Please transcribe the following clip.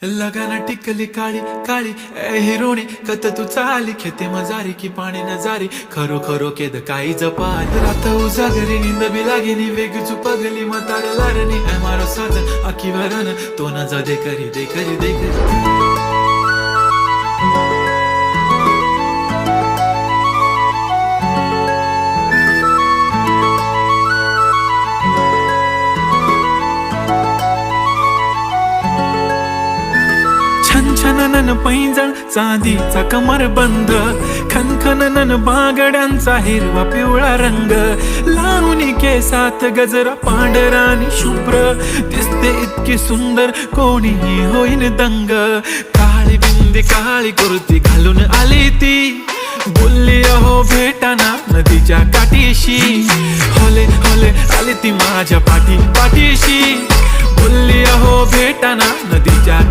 लगाना टिकली काळी काळी ए हिरोणी कत तू चाली खेते मजारी की पाणी नजारी खरो खरो केद काही जपाल रात उजागरी निंद बी लागेनी वेग चुपगली म्हातारे लारणी ए मारो साजन आखी वरन तो न जा दे करी दे करी दे करी छनछनन पैंजण चांदीचा कमर बंद खनखनन बागड्यांचा हिरवा पिवळा रंग लावणी केसात गजरा पांढरा आणि शुभ्र दिसते इतकी सुंदर कोणीही होईन दंग काळी बिंदी काळी कुर्ती घालून आली ती बोलली अहो भेटाना नदीच्या काठीशी होले होले आली ती माझ्या पाठीशी बोलली अहो भेटाना नदीच्या